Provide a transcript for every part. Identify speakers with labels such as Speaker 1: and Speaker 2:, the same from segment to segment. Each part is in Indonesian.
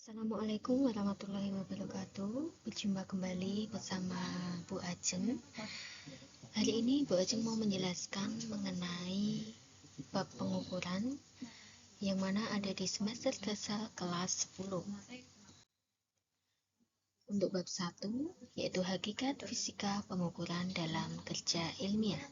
Speaker 1: Assalamualaikum warahmatullahi wabarakatuh. Berjumpa kembali bersama Bu Ajeng. Hari ini Bu Ajeng mau menjelaskan mengenai bab pengukuran yang mana ada di semester dasar kelas 10. Untuk bab 1 yaitu hakikat fisika pengukuran dalam kerja ilmiah.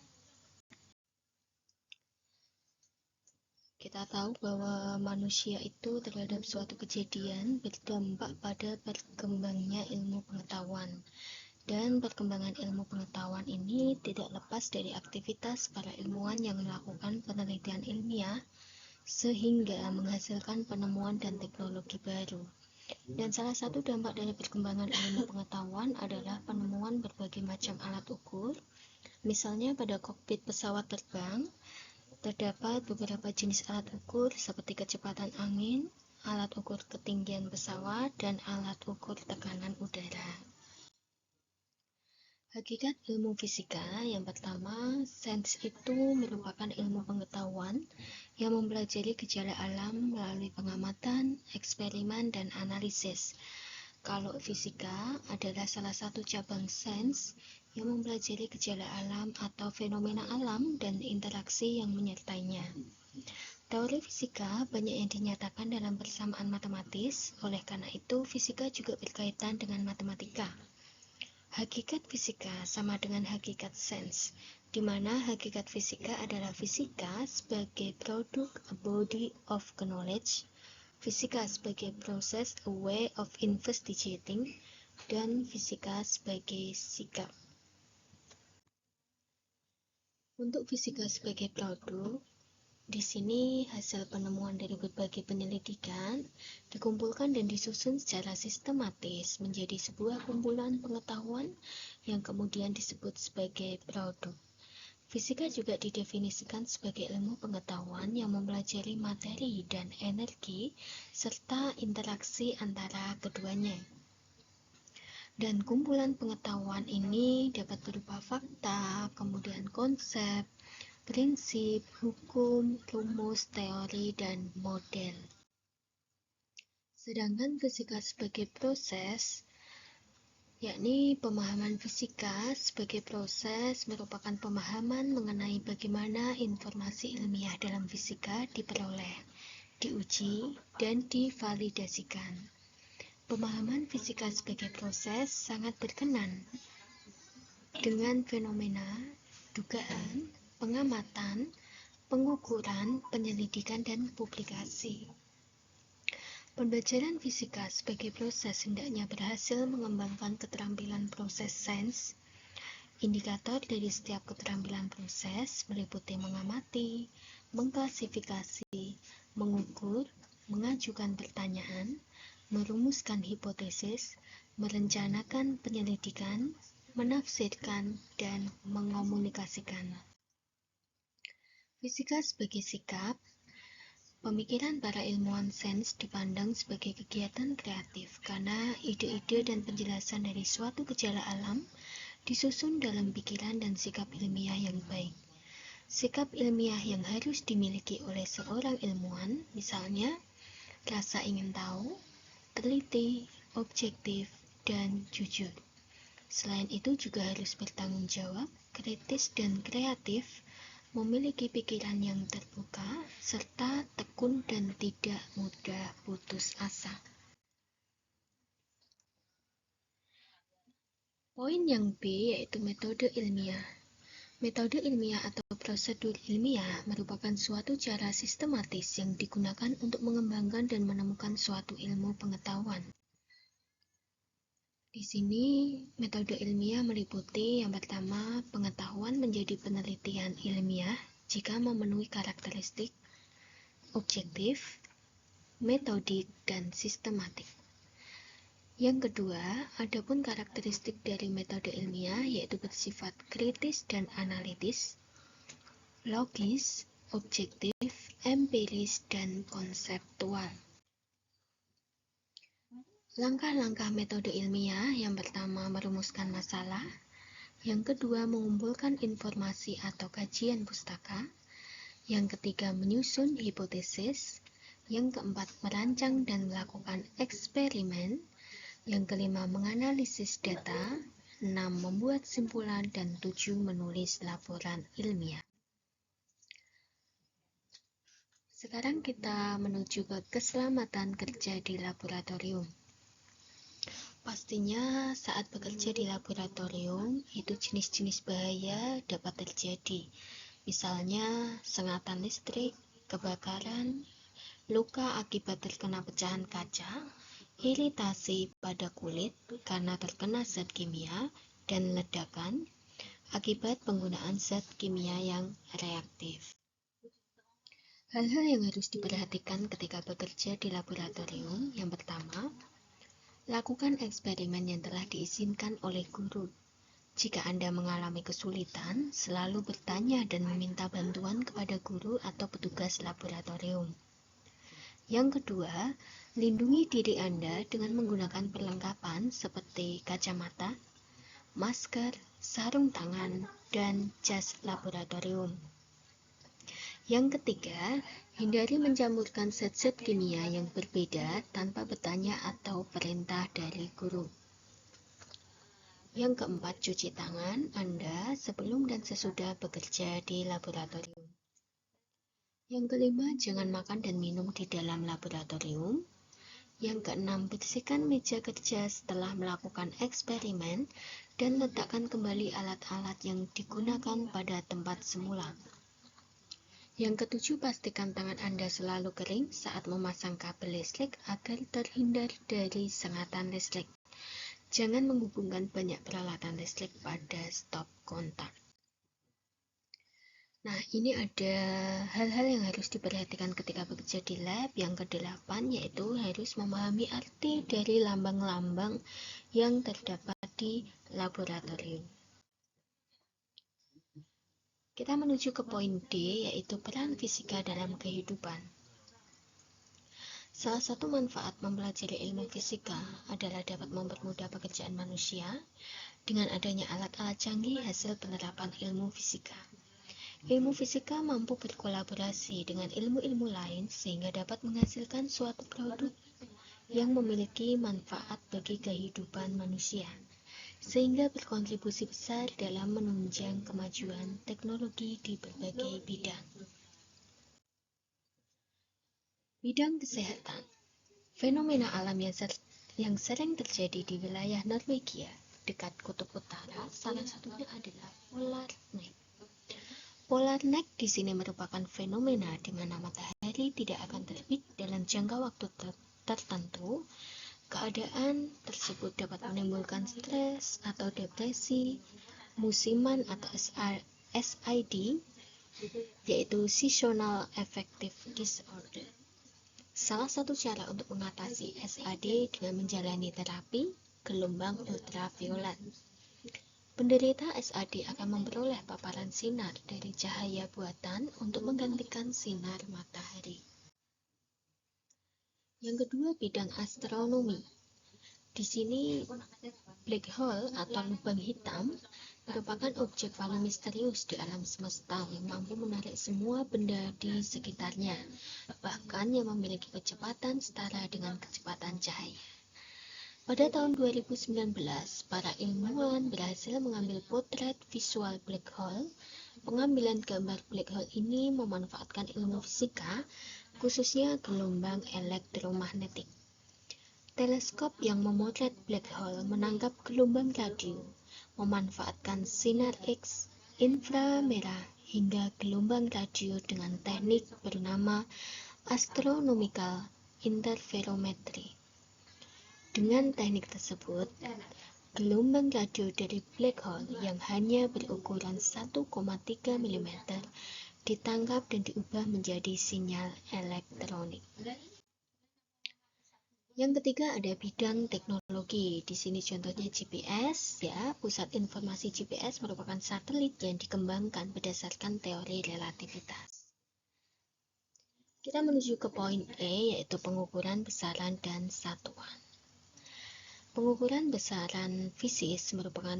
Speaker 1: Kita tahu bahwa manusia itu terhadap suatu kejadian berdampak pada berkembangnya ilmu pengetahuan. Dan perkembangan ilmu pengetahuan ini tidak lepas dari aktivitas para ilmuwan yang melakukan penelitian ilmiah sehingga menghasilkan penemuan dan teknologi baru. Dan salah satu dampak dari perkembangan ilmu pengetahuan adalah penemuan berbagai macam alat ukur. Misalnya pada kokpit pesawat terbang, terdapat beberapa jenis alat ukur seperti kecepatan angin, alat ukur ketinggian pesawat, dan alat ukur tekanan udara. Hakikat ilmu fisika yang pertama, sains itu merupakan ilmu pengetahuan yang mempelajari gejala alam melalui pengamatan, eksperimen, dan analisis. Kalau fisika adalah salah satu cabang sains yang mempelajari gejala alam atau fenomena alam dan interaksi yang menyertainya. Teori fisika banyak yang dinyatakan dalam persamaan matematis, oleh karena itu fisika juga berkaitan dengan matematika. Hakikat fisika sama dengan hakikat sains, di mana hakikat fisika adalah fisika sebagai produk a body of knowledge, fisika sebagai proses a way of investigating, dan fisika sebagai sikap. Untuk fisika sebagai produk, di sini hasil penemuan dari berbagai penyelidikan dikumpulkan dan disusun secara sistematis menjadi sebuah kumpulan pengetahuan yang kemudian disebut sebagai produk. Fisika juga didefinisikan sebagai ilmu pengetahuan yang mempelajari materi dan energi serta interaksi antara keduanya. Dan kumpulan pengetahuan ini dapat berupa fakta, kemudian konsep, prinsip, hukum, rumus, teori, dan model. Sedangkan fisika sebagai proses, yakni pemahaman fisika sebagai proses merupakan pemahaman mengenai bagaimana informasi ilmiah dalam fisika diperoleh, diuji, dan divalidasikan. Pemahaman fisika sebagai proses sangat berkenan dengan fenomena, dugaan, pengamatan, pengukuran, penyelidikan, dan publikasi. Pembelajaran fisika sebagai proses hendaknya berhasil mengembangkan keterampilan proses sains. Indikator dari setiap keterampilan proses meliputi mengamati, mengklasifikasi, mengukur, mengajukan pertanyaan, merumuskan hipotesis, merencanakan penyelidikan, menafsirkan, dan mengomunikasikan. Fisika sebagai sikap, pemikiran para ilmuwan sains dipandang sebagai kegiatan kreatif karena ide-ide dan penjelasan dari suatu gejala alam disusun dalam pikiran dan sikap ilmiah yang baik. Sikap ilmiah yang harus dimiliki oleh seorang ilmuwan, misalnya rasa ingin tahu, teliti, objektif, dan jujur. Selain itu juga harus bertanggung jawab, kritis dan kreatif, memiliki pikiran yang terbuka, serta tekun dan tidak mudah putus asa. Poin yang B yaitu metode ilmiah. Metode ilmiah atau prosedur ilmiah merupakan suatu cara sistematis yang digunakan untuk mengembangkan dan menemukan suatu ilmu pengetahuan. Di sini, metode ilmiah meliputi yang pertama, pengetahuan menjadi penelitian ilmiah jika memenuhi karakteristik objektif, metodik, dan sistematik. Yang kedua, adapun karakteristik dari metode ilmiah yaitu bersifat kritis dan analitis, logis, objektif, empiris, dan konseptual. Langkah-langkah metode ilmiah yang pertama merumuskan masalah, yang kedua mengumpulkan informasi atau kajian pustaka, yang ketiga menyusun hipotesis, Yang keempat, merancang dan melakukan eksperimen. Yang kelima, menganalisis data. 6, membuat simpulan. Dan 7, menulis laporan ilmiah. Sekarang kita menuju ke keselamatan kerja di laboratorium. Pastinya saat bekerja di laboratorium, itu jenis-jenis bahaya dapat terjadi. Misalnya sengatan listrik, kebakaran, luka akibat terkena pecahan kaca, iritasi pada kulit karena terkena zat kimia, dan ledakan akibat penggunaan zat kimia yang reaktif. Hal-hal yang harus diperhatikan ketika bekerja di laboratorium, yang pertama, lakukan eksperimen yang telah diizinkan oleh guru. Jika Anda mengalami kesulitan, selalu bertanya dan meminta bantuan kepada guru atau petugas laboratorium. Yang kedua, lindungi diri Anda dengan menggunakan perlengkapan seperti kacamata, masker, sarung tangan, dan jas laboratorium. Yang ketiga, hindari mencampurkan zat-zat kimia yang berbeda tanpa bertanya atau perintah dari guru. Yang keempat, cuci tangan Anda sebelum dan sesudah bekerja di laboratorium. Yang kelima, jangan makan dan minum di dalam laboratorium. Yang keenam, bersihkan meja kerja setelah melakukan eksperimen dan letakkan kembali alat-alat yang digunakan pada tempat semula. Yang ketujuh, pastikan tangan Anda selalu kering saat memasang kabel listrik agar terhindar dari sengatan listrik. Jangan menghubungkan banyak peralatan listrik pada stop kontak. Nah, ini ada hal-hal yang harus diperhatikan ketika bekerja di lab. Yang kedelapan, yaitu harus memahami arti dari lambang-lambang yang terdapat di laboratorium. Kita menuju ke poin D, yaitu peran fisika dalam kehidupan. Salah satu manfaat mempelajari ilmu fisika adalah dapat mempermudah pekerjaan manusia dengan adanya alat-alat canggih hasil penerapan ilmu fisika. Ilmu fisika mampu berkolaborasi dengan ilmu-ilmu lain sehingga dapat menghasilkan suatu produk yang memiliki manfaat bagi kehidupan manusia, sehingga berkontribusi besar dalam menunjang kemajuan teknologi di berbagai bidang. Bidang kesehatan. Fenomena alam yang sering terjadi di wilayah Norwegia dekat kutub utara, salah satunya adalah polar neck. Polar neck di sini merupakan fenomena di mana matahari tidak akan terbit dalam jangka waktu tertentu. Keadaan tersebut dapat menimbulkan stres atau depresi musiman atau SID, yaitu Seasonal Affective Disorder. Salah satu cara untuk mengatasi SAD dengan menjalani terapi gelombang ultraviolet. Penderita SAD akan memperoleh paparan sinar dari cahaya buatan untuk menggantikan sinar matahari. Yang kedua, bidang astronomi. Di sini, black hole atau lubang hitam merupakan objek paling misterius di alam semesta yang mampu menarik semua benda di sekitarnya, bahkan yang memiliki kecepatan setara dengan kecepatan cahaya. Pada tahun 2019, para ilmuwan berhasil mengambil potret visual black hole. Pengambilan gambar black hole ini memanfaatkan ilmu fisika, khususnya gelombang elektromagnetik. Teleskop yang memotret black hole menangkap gelombang radio, memanfaatkan sinar X, inframerah, hingga gelombang radio dengan teknik bernama astronomical interferometry. Dengan teknik tersebut, gelombang radio dari black hole yang hanya berukuran 1,3 mm ditangkap dan diubah menjadi sinyal elektronik. Yang ketiga ada bidang teknologi. Di sini contohnya GPS, ya. Pusat informasi GPS merupakan satelit yang dikembangkan berdasarkan teori relativitas. Kita menuju ke poin E, yaitu pengukuran besaran dan satuan. Pengukuran besaran fisis merupakan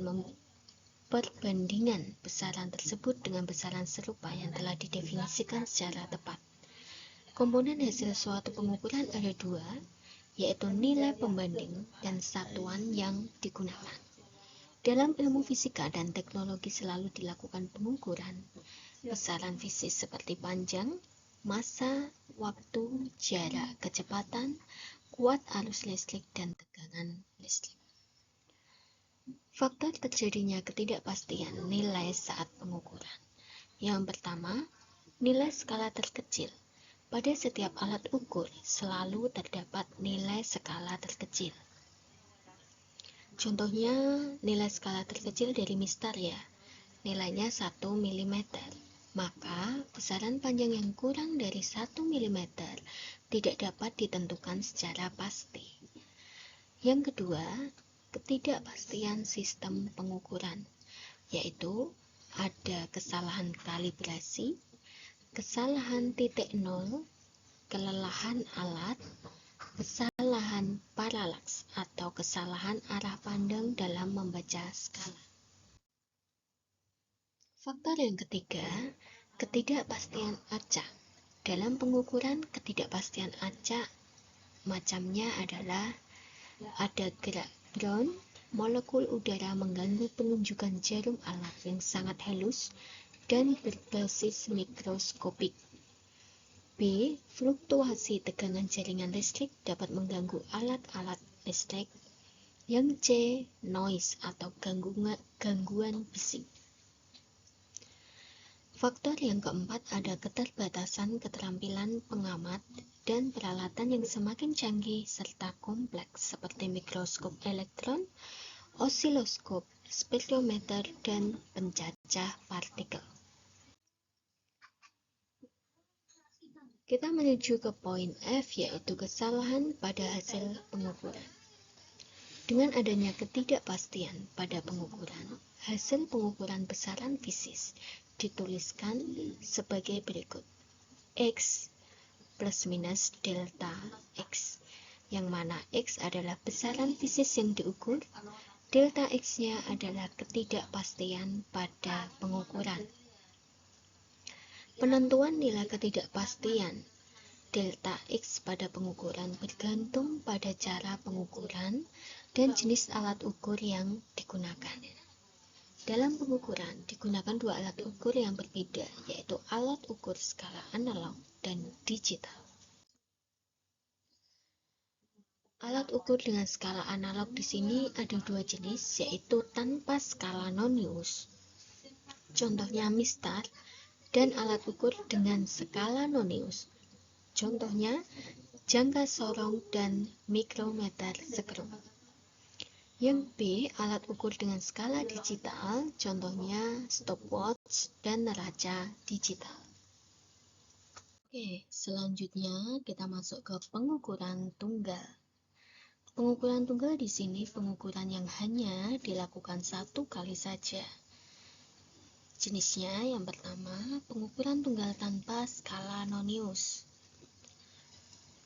Speaker 1: perbandingan besaran tersebut dengan besaran serupa yang telah didefinisikan secara tepat. Komponen hasil suatu pengukuran ada dua, yaitu nilai pembanding dan satuan yang digunakan. Dalam ilmu fisika dan teknologi selalu dilakukan pengukuran besaran fisik seperti panjang, massa, waktu, jarak, kecepatan, kuat arus listrik, dan tegangan listrik. Faktor terjadinya ketidakpastian nilai saat pengukuran. Yang pertama, nilai skala terkecil. Pada setiap alat ukur selalu terdapat nilai skala terkecil. Contohnya, nilai skala terkecil dari mistar ya, nilainya 1 mm. Maka, besaran panjang yang kurang dari 1 mm tidak dapat ditentukan secara pasti. Yang kedua, ketidakpastian sistem pengukuran, yaitu ada kesalahan kalibrasi, kesalahan titik nol, kelelahan alat, kesalahan paralaks atau kesalahan arah pandang dalam membaca skala. Faktor yang ketiga, ketidakpastian acak. Dalam pengukuran ketidakpastian acak, macamnya adalah ada gerak ground, molekul udara mengganggu penunjukan jarum alat yang sangat halus dan berbasis mikroskopik. B. Fluktuasi tegangan jaringan listrik dapat mengganggu alat-alat listrik. Yang C. Noise atau gangguan bising. Faktor yang keempat ada keterbatasan keterampilan pengamat dan peralatan yang semakin canggih serta kompleks seperti mikroskop elektron, osiloskop, spektrometer, dan pencacah partikel. Kita menuju ke poin F, yaitu kesalahan pada hasil pengukuran. Dengan adanya ketidakpastian pada pengukuran, hasil pengukuran besaran fisik dituliskan sebagai berikut. X plus minus delta X, yang mana X adalah besaran fisik yang diukur, delta X-nya adalah ketidakpastian pada pengukuran. Penentuan nilai ketidakpastian delta X pada pengukuran bergantung pada cara pengukuran dan jenis alat ukur yang digunakan. Dalam pengukuran digunakan dua alat ukur yang berbeda, yaitu alat ukur skala analog dan digital. Alat ukur dengan skala analog di sini ada dua jenis, yaitu tanpa skala nonius, contohnya mistar, dan alat ukur dengan skala nonius, contohnya jangka sorong dan mikrometer skru. Yang B, alat ukur dengan skala digital, contohnya stopwatch dan neraca digital. Oke, selanjutnya kita masuk ke pengukuran tunggal. Pengukuran tunggal di sini pengukuran yang hanya dilakukan satu kali saja. Jenisnya yang pertama, pengukuran tunggal tanpa skala nonius.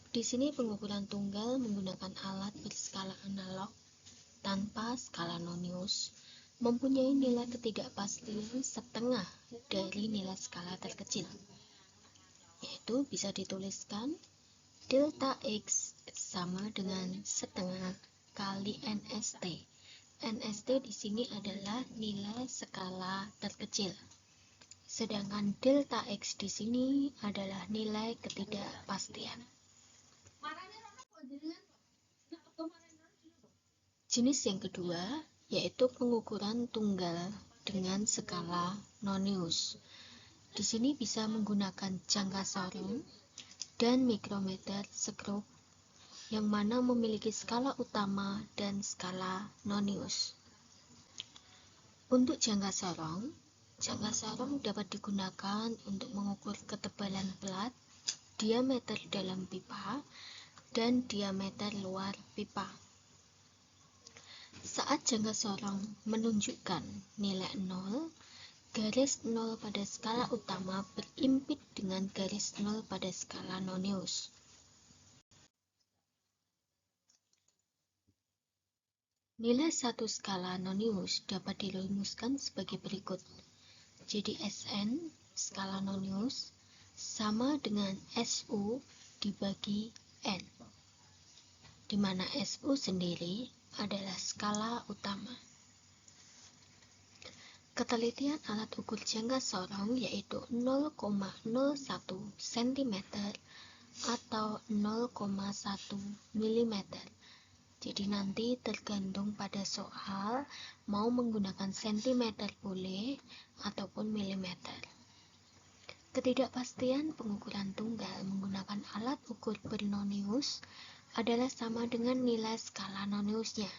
Speaker 1: Di sini pengukuran tunggal menggunakan alat berskala analog tanpa skala nonius, mempunyai nilai ketidakpastian setengah dari nilai skala terkecil, yaitu bisa dituliskan delta X sama dengan setengah kali NST. NST di sini adalah nilai skala terkecil. Sedangkan delta X di sini adalah nilai ketidakpastian. Jenis yang kedua yaitu pengukuran tunggal dengan skala nonius. Di sini bisa menggunakan jangka sorong dan mikrometer skru, yang mana memiliki skala utama dan skala nonius. Untuk jangka sorong dapat digunakan untuk mengukur ketebalan plat, diameter dalam pipa, dan diameter luar pipa. Saat jangka sorong menunjukkan nilai 0, garis 0 pada skala utama berimpit dengan garis 0 pada skala nonius. Nilai satu skala nonius dapat dirumuskan sebagai berikut. Jadi Sn skala nonius sama dengan SU dibagi N, di mana SU sendiri adalah skala utama. Ketelitian alat ukur jangka sorong yaitu 0,01 cm atau 0,1 mm. Jadi nanti tergantung pada soal mau menggunakan sentimeter boleh ataupun milimeter. Ketidakpastian pengukuran tunggal menggunakan alat ukur bernonius adalah sama dengan nilai skala noniusnya.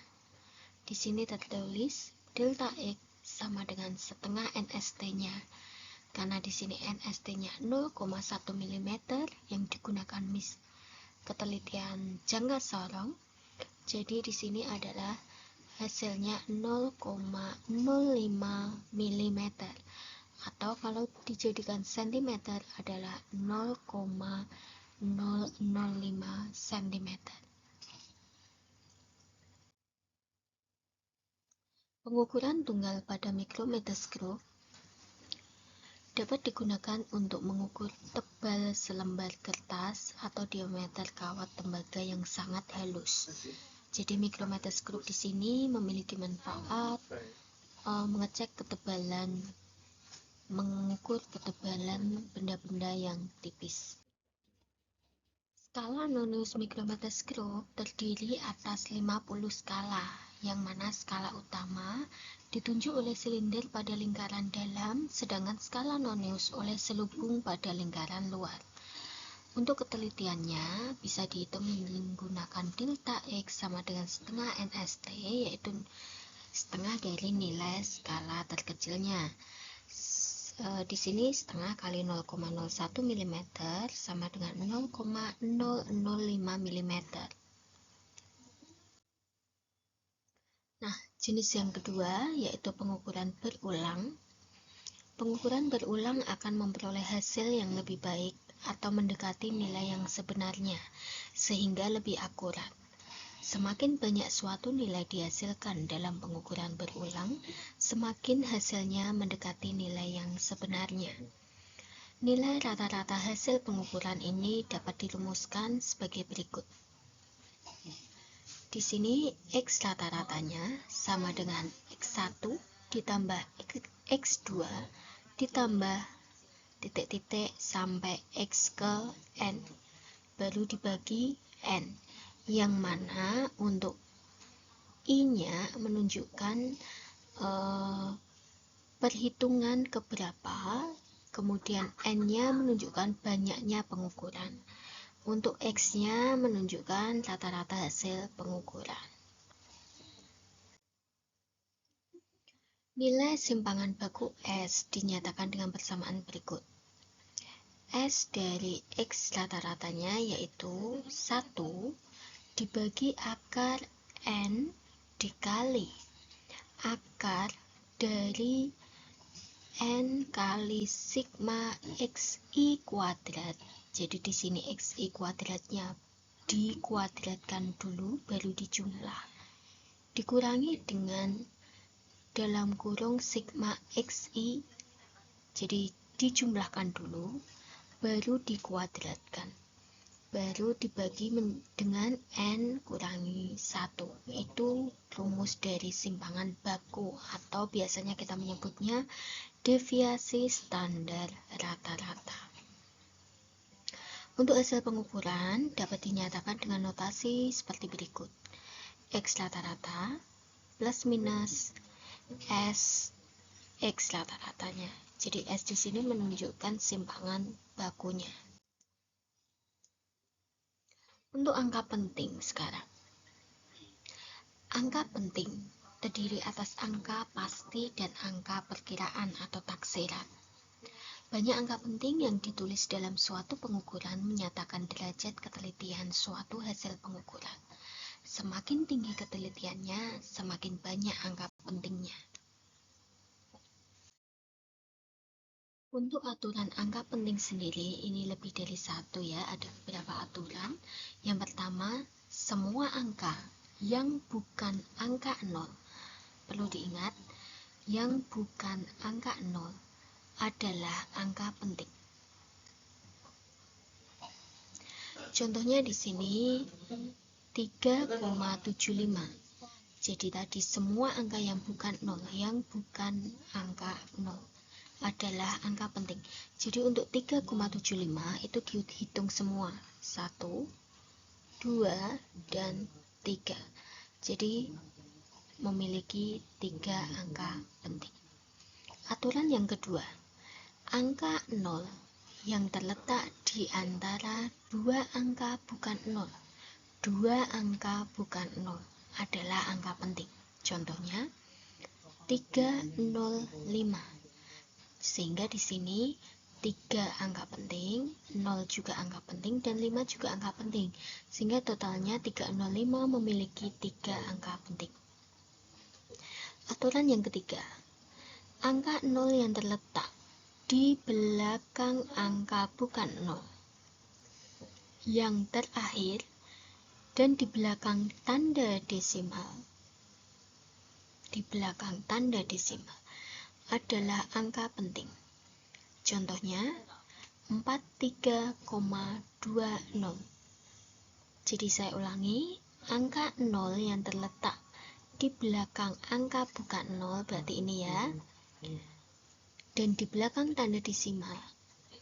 Speaker 1: Di sini tertulis delta X sama dengan setengah NST-nya. Karena di sini NST-nya 0,1 mm yang digunakan ketelitian jangka sorong. Jadi di sini adalah hasilnya 0,05 mm atau kalau dijadikan sentimeter adalah 0,005 cm. Pengukuran tunggal pada mikrometeskop dapat digunakan untuk mengukur tebal selembar kertas atau diameter kawat tembaga yang sangat halus. Jadi mikrometeskop di sini memiliki manfaat mengecek ketebalan, mengukur ketebalan benda-benda yang tipis. Skala nonius mikrometeskop terdiri atas 50 skala, yang mana skala utama ditunjuk oleh silinder pada lingkaran dalam, sedangkan skala nonius oleh selubung pada lingkaran luar. Untuk ketelitiannya bisa dihitung menggunakan delta X sama dengan setengah NST, yaitu setengah dari nilai skala terkecilnya. Di sini setengah kali 0,01 mm sama dengan 0,005 mm. Nah, jenis yang kedua yaitu pengukuran berulang. Pengukuran berulang akan memperoleh hasil yang lebih baik atau mendekati nilai yang sebenarnya, sehingga lebih akurat. Semakin banyak suatu nilai dihasilkan dalam pengukuran berulang, semakin hasilnya mendekati nilai yang sebenarnya. Nilai rata-rata hasil pengukuran ini dapat dirumuskan sebagai berikut. Di sini X rata-ratanya sama dengan X1 ditambah X2 ditambah titik-titik sampai X ke N, baru dibagi N. Yang mana untuk I-nya menunjukkan perhitungan keberapa, kemudian N-nya menunjukkan banyaknya pengukuran. Untuk X-nya menunjukkan rata-rata hasil pengukuran. Nilai simpangan baku S dinyatakan dengan persamaan berikut. S dari X rata-ratanya yaitu 1 dibagi akar N dikali akar dari N kali sigma XI kuadrat. Jadi di sini XI kuadratnya dikuadratkan dulu baru dijumlah. Dikurangi dengan dalam kurung sigma XI. Jadi dijumlahkan dulu baru dikuadratkan. Baru dibagi dengan N kurangi 1. Itu rumus dari simpangan baku atau biasanya kita menyebutnya deviasi standar rata-rata. Untuk hasil pengukuran dapat dinyatakan dengan notasi seperti berikut. X rata-rata plus minus S X rata-ratanya. Jadi S di sini menunjukkan simpangan bakunya. Untuk angka penting sekarang. Angka penting terdiri atas angka pasti dan angka perkiraan atau taksiran. Banyak angka penting yang ditulis dalam suatu pengukuran menyatakan derajat ketelitian suatu hasil pengukuran. Semakin tinggi ketelitiannya, semakin banyak angka pentingnya. Untuk aturan angka penting sendiri, ini lebih dari satu ya, ada beberapa aturan. Yang pertama, semua angka yang bukan angka 0, perlu diingat, yang bukan angka 0 adalah angka penting. Contohnya di sini 3,75. Jadi tadi semua angka yang bukan 0, yang bukan angka 0 adalah angka penting. Jadi untuk 3,75 itu dihitung semua, 1, 2, dan 3. Jadi memiliki 3 angka penting. Aturan yang kedua, angka 0 yang terletak di antara dua angka bukan 0. Dua angka bukan 0 adalah angka penting. Contohnya 305. Sehingga di sini 3 angka penting, 0 juga angka penting, dan 5 juga angka penting. Sehingga totalnya 305 memiliki 3 angka penting. Aturan yang ketiga, angka 0 yang terletak di belakang angka bukan 0 yang terakhir dan di belakang tanda desimal, adalah angka penting. Contohnya 43,20. Jadi saya ulangi, angka 0 yang terletak di belakang angka bukan 0, berarti ini ya, dan di belakang tanda desimal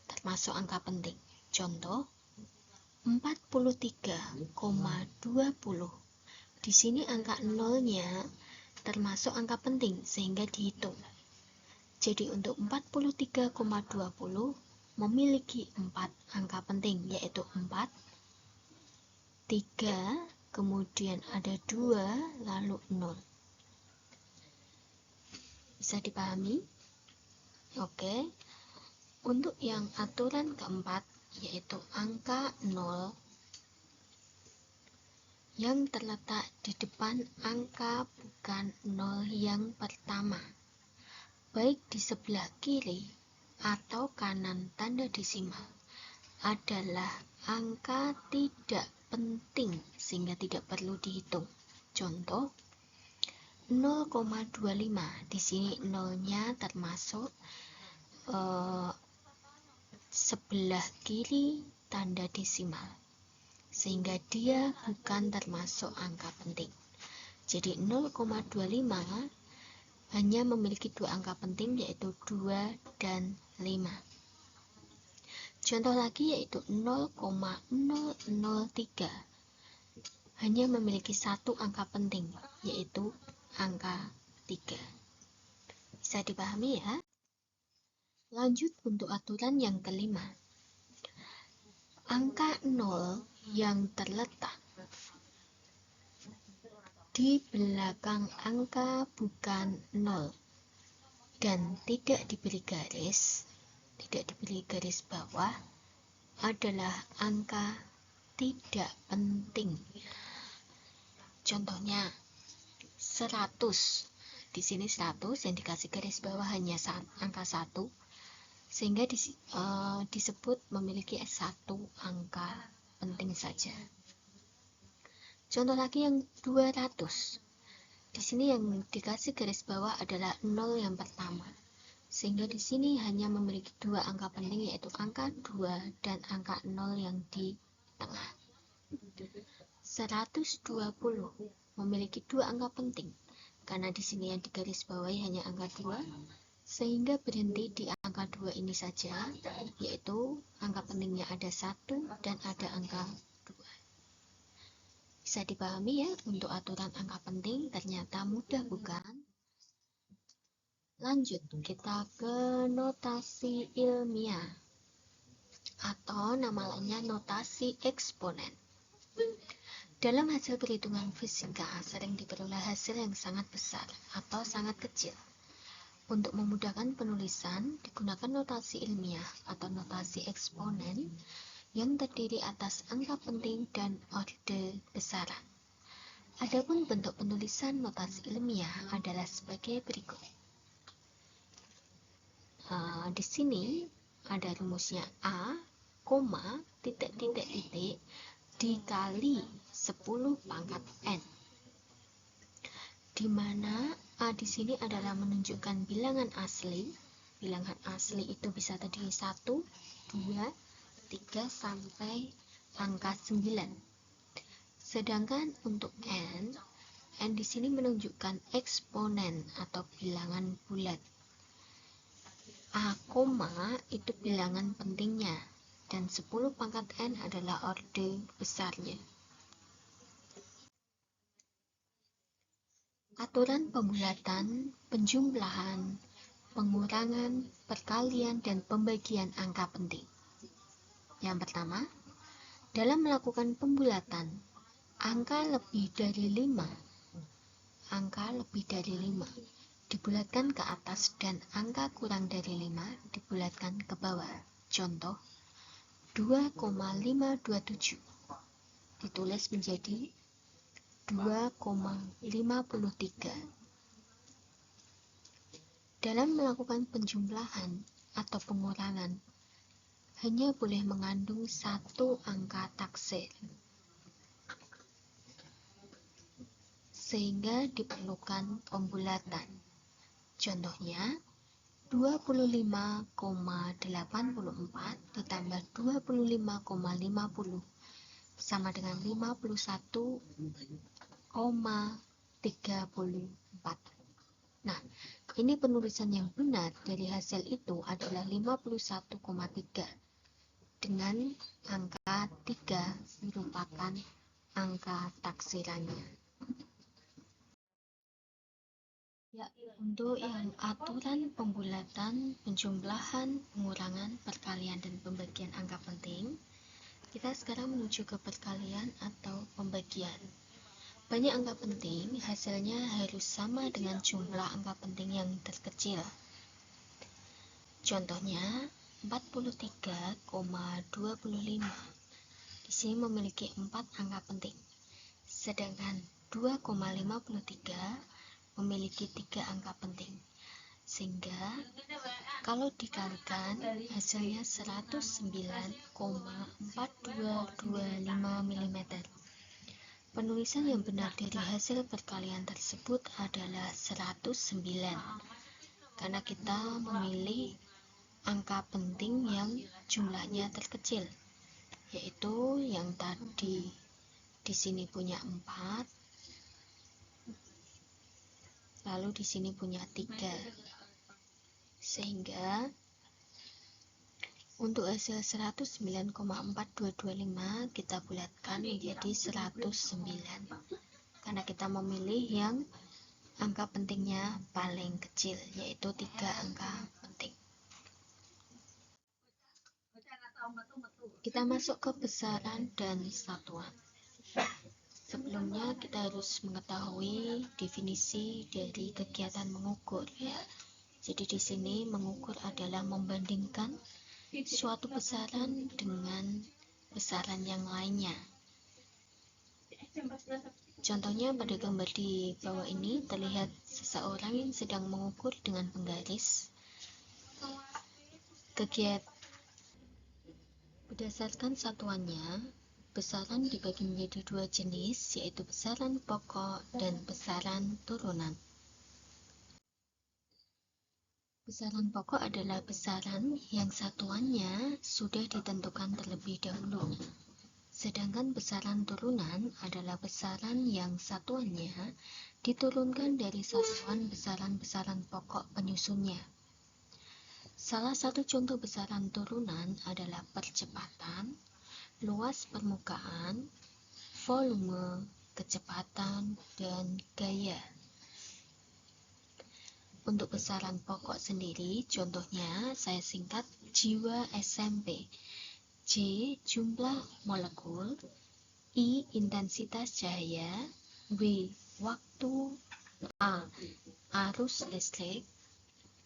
Speaker 1: termasuk angka penting. Contoh 43,20. Di sini angka 0-nya termasuk angka penting sehingga dihitung. Jadi untuk 43,20 memiliki 4 angka penting, yaitu 4, 3, kemudian ada 2, lalu 0. Bisa dipahami? Oke. Untuk yang aturan keempat, yaitu angka 0 yang terletak di depan angka bukan 0 yang pertama, baik di sebelah kiri atau kanan tanda desimal, adalah angka tidak penting sehingga tidak perlu dihitung. Contoh 0,25. Di sini 0-nya termasuk sebelah kiri tanda desimal, sehingga dia bukan termasuk angka penting. Jadi 0,25 hanya memiliki 2 angka penting, yaitu 2 dan 5. Contoh lagi yaitu 0,003 hanya memiliki 1 angka penting, yaitu angka 3. Bisa dipahami ya? Lanjut untuk aturan yang kelima. Angka 0 yang terletak di belakang angka bukan 0 dan tidak diberi garis bawah adalah angka tidak penting. Contohnya 100. Di sini 100 yang dikasih garis bawah hanya angka 1, sehingga disebut memiliki 1 angka penting saja. Contoh lagi yang 200. Di sini yang dikasih garis bawah adalah 0 yang pertama, sehingga di sini hanya memiliki 2 angka penting, yaitu angka 2 dan angka 0 yang di tengah. 120 memiliki 2 angka penting, karena di sini yang digaris bawahi hanya angka 2, sehingga berhenti di angka 2 ini saja, yaitu angka pentingnya ada 1 dan ada angka 2. Bisa dipahami ya untuk aturan angka penting? Ternyata mudah, bukan? Lanjut, kita ke notasi ilmiah atau nama lainnya notasi eksponen. Dalam hasil perhitungan fisika sering diperoleh hasil yang sangat besar atau sangat kecil. Untuk memudahkan penulisan, digunakan notasi ilmiah atau notasi eksponen yang terdiri atas angka penting dan orde besaran. Adapun bentuk penulisan notasi ilmiah adalah sebagai berikut. Di sini ada rumusnya A, titik dikali 10 pangkat N, di mana A di sini adalah menunjukkan bilangan asli. Bilangan asli itu bisa terdiri 1, 2, 3, sampai angka 9. Sedangkan untuk n di sini menunjukkan eksponen atau bilangan bulat. A, itu bilangan pentingnya, dan 10 pangkat n adalah orde besarnya. Aturan pembulatan, penjumlahan, pengurangan, perkalian, dan pembagian angka penting. Yang pertama, dalam melakukan pembulatan, angka lebih dari 5 dibulatkan ke atas dan angka kurang dari 5 dibulatkan ke bawah. Contoh, 2,527 ditulis menjadi 2,53. Dalam melakukan penjumlahan atau pengurangan, hanya boleh mengandung satu angka taksir, sehingga diperlukan pembulatan. Contohnya, 25,84 ditambah 25,50 sama dengan 51,34. Nah, ini penulisan yang benar dari hasil itu adalah 51,3 dengan angka 3 merupakan angka taksirannya. Ya, untuk yang aturan pembulatan, penjumlahan, pengurangan, perkalian, dan pembagian angka penting, kita sekarang menuju ke perkalian atau pembagian. Banyak angka penting, hasilnya harus sama dengan jumlah angka penting yang terkecil. Contohnya, 43,25 di sini memiliki 4 angka penting, sedangkan 2,53 memiliki 3 angka penting, sehingga kalau dikalikan hasilnya 109,4225 mm. Penulisan yang benar dari hasil perkalian tersebut adalah 109, karena kita memilih angka penting yang jumlahnya terkecil, yaitu yang tadi di sini punya 4, lalu di sini punya 3, sehingga untuk hasil 109,4225 kita bulatkan menjadi 109, karena kita memilih yang angka pentingnya paling kecil, yaitu 3 angka penting. Kita masuk ke besaran dan satuan. Sebelumnya kita harus mengetahui definisi dari kegiatan mengukur, ya. Jadi di sini mengukur adalah membandingkan suatu besaran dengan besaran yang lainnya. Contohnya pada gambar di bawah ini terlihat seseorang yang sedang mengukur dengan penggaris. Berdasarkan satuannya, besaran dibagi menjadi 2 jenis, yaitu besaran pokok dan besaran turunan. Besaran pokok adalah besaran yang satuannya sudah ditentukan terlebih dahulu. Sedangkan besaran turunan adalah besaran yang satuannya diturunkan dari satuan besaran-besaran pokok penyusunnya. Salah satu contoh besaran turunan adalah percepatan, luas permukaan, volume, kecepatan, dan gaya. Untuk besaran pokok sendiri, contohnya saya singkat jiwa SMP. J jumlah molekul, I intensitas cahaya, W waktu, A arus listrik,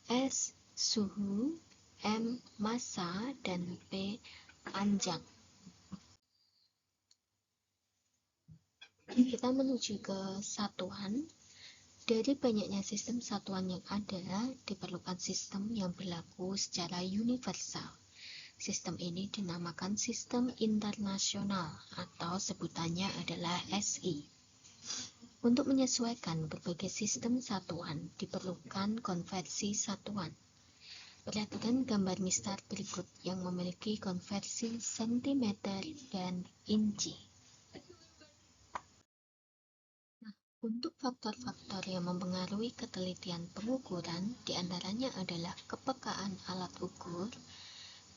Speaker 1: S suhu, M massa, dan P panjang. Kita menuju ke satuan. Dari banyaknya sistem satuan yang ada, diperlukan sistem yang berlaku secara universal. Sistem ini dinamakan sistem internasional atau sebutannya adalah SI. Untuk menyesuaikan berbagai sistem satuan, diperlukan konversi satuan. Perhatikan gambar mistar berikut yang memiliki konversi sentimeter dan inci. Untuk faktor-faktor yang mempengaruhi ketelitian pengukuran, diantaranya adalah kepekaan alat ukur,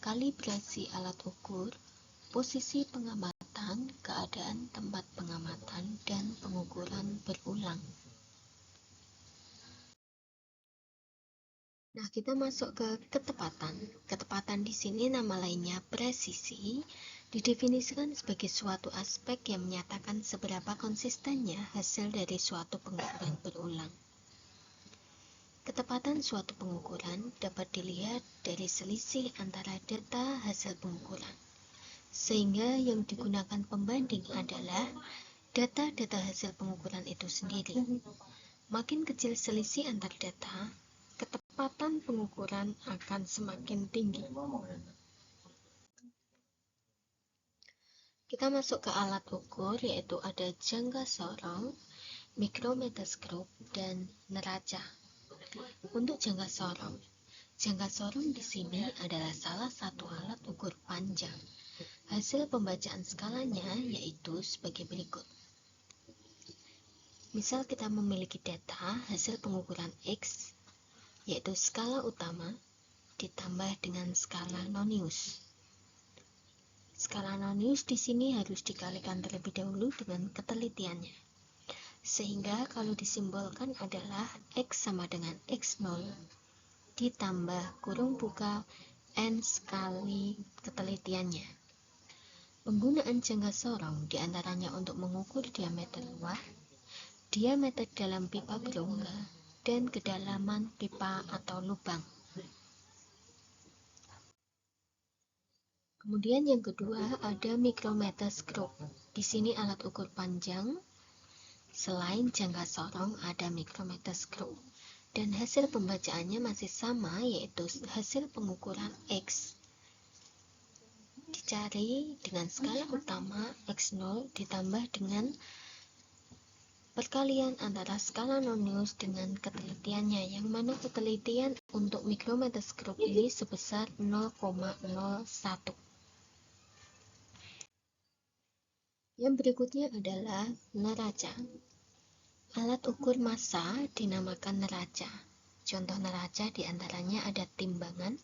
Speaker 1: kalibrasi alat ukur, posisi pengamatan, keadaan tempat pengamatan, dan pengukuran berulang. Nah, kita masuk ke ketepatan. Ketepatan di sini nama lainnya presisi, didefinisikan sebagai suatu aspek yang menyatakan seberapa konsistennya hasil dari suatu pengukuran berulang. Ketepatan suatu pengukuran dapat dilihat dari selisih antara data hasil pengukuran, sehingga yang digunakan pembanding adalah data-data hasil pengukuran itu sendiri. Makin kecil selisih antar data, ketepatan pengukuran akan semakin tinggi. Kita masuk ke alat ukur, yaitu ada jangka sorong, mikrometoskop, dan neraca. Untuk jangka sorong di sini adalah salah satu alat ukur panjang. Hasil pembacaan skalanya yaitu sebagai berikut. Misal kita memiliki data hasil pengukuran X, yaitu skala utama ditambah dengan skala nonius. Skala nonius di sini harus dikalikan terlebih dahulu dengan ketelitiannya. Sehingga kalau disimbolkan adalah X sama dengan X0 ditambah kurung buka N kali ketelitiannya. Penggunaan jangka sorong diantaranya untuk mengukur diameter luar, diameter dalam pipa berongga, dan kedalaman pipa atau lubang. Kemudian yang kedua ada mikrometoskop. Di sini alat ukur panjang. Selain jangka sorong ada mikrometoskop. Dan hasil pembacaannya masih sama, yaitu hasil pengukuran X. Dicari dengan skala utama X0 ditambah dengan perkalian antara skala nonius dengan ketelitiannya, yang mana ketelitian untuk mikrometoskop ini sebesar 0,01. Yang berikutnya adalah neraca. Alat ukur massa dinamakan neraca. Contoh neraca diantaranya ada timbangan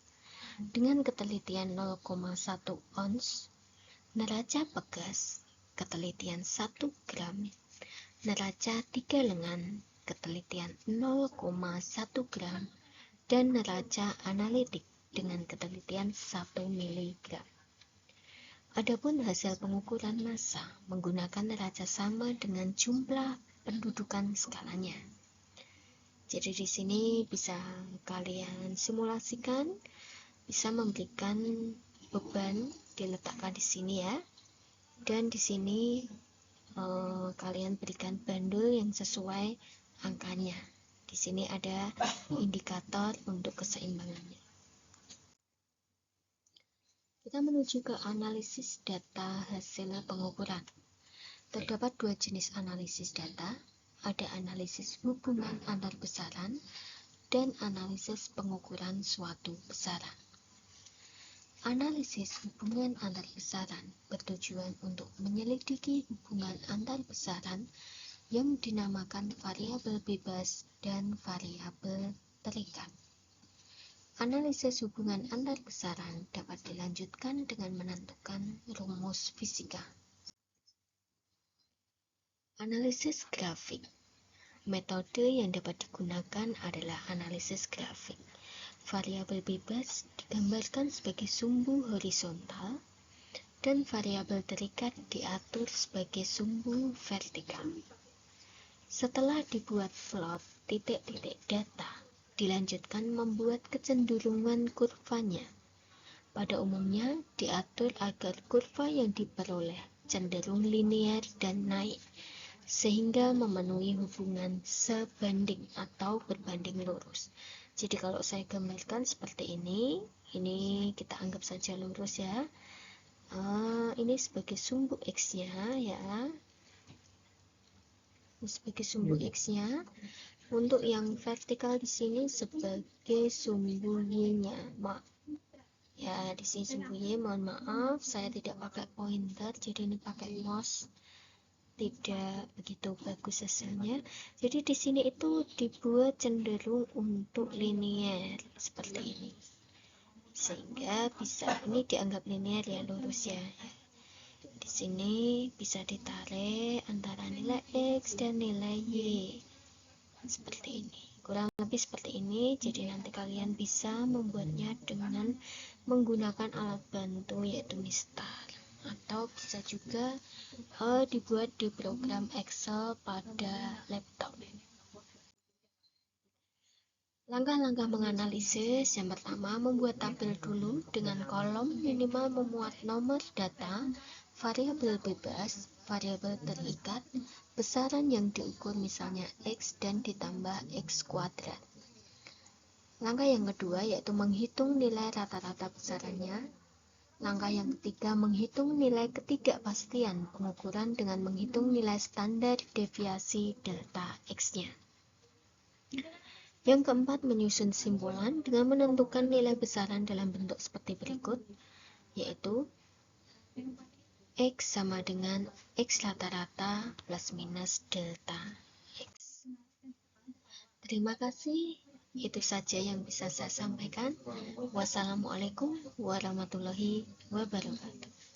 Speaker 1: dengan ketelitian 0,1 ons, neraca pegas, ketelitian 1 gram, neraca 3 lengan, ketelitian 0,1 gram, dan neraca analitik dengan ketelitian 1 miligram. Adapun hasil pengukuran massa menggunakan neraca sama dengan jumlah pendudukan skalanya. Jadi di sini bisa kalian simulasikan, bisa memberikan beban diletakkan di sini ya. Dan di sini kalian berikan bandul yang sesuai angkanya. Di sini ada indikator untuk keseimbangannya. Kita menuju ke analisis data hasil pengukuran. Terdapat dua jenis analisis data, ada analisis hubungan antar besaran dan analisis pengukuran suatu besaran. Analisis hubungan antar besaran bertujuan untuk menyelidiki hubungan antar besaran yang dinamakan variabel bebas dan variabel terikat. Analisis hubungan antar besaran dapat dilanjutkan dengan menentukan rumus fisika. Analisis grafik. Metode yang dapat digunakan adalah analisis grafik. Variabel bebas digambarkan sebagai sumbu horizontal dan variabel terikat diatur sebagai sumbu vertikal. Setelah dibuat plot titik-titik data, dilanjutkan membuat kecenderungan kurvanya. Pada umumnya diatur agar kurva yang diperoleh cenderung linear dan naik, sehingga memenuhi hubungan sebanding atau berbanding lurus. Jadi kalau saya gambarkan seperti ini kita anggap saja lurus ya. Ini sebagai sumbu X-nya ya. Ini sebagai sumbu X-nya. Untuk yang vertikal di sini sebagai sumbu Y-nya. Ya, di sini sumbu Y, mohon maaf, saya tidak pakai pointer, jadi ini pakai mouse. Tidak begitu bagus hasilnya. Jadi di sini itu dibuat cenderung untuk linier seperti ini. Sehingga bisa ini dianggap linier ya, lurus ya. Di sini bisa ditarik antara nilai X dan nilai Y. Seperti ini, kurang lebih seperti ini. Jadi nanti kalian bisa membuatnya dengan menggunakan alat bantu yaitu Mistar, atau bisa juga dibuat di program Excel pada laptop. Langkah-langkah menganalisis: yang pertama, membuat tabel dulu dengan kolom minimal memuat nomor data, variabel bebas, variabel terikat, besaran yang diukur misalnya X dan ditambah X kuadrat. Langkah yang kedua yaitu menghitung nilai rata-rata besarannya. Langkah yang ketiga, menghitung nilai ketidakpastian pengukuran dengan menghitung nilai standar deviasi delta X-nya. Yang keempat, menyusun simpulan dengan menentukan nilai besaran dalam bentuk seperti berikut, yaitu X sama dengan X rata-rata plus minus delta X. Terima kasih, itu saja yang bisa saya sampaikan. Wassalamualaikum warahmatullahi wabarakatuh.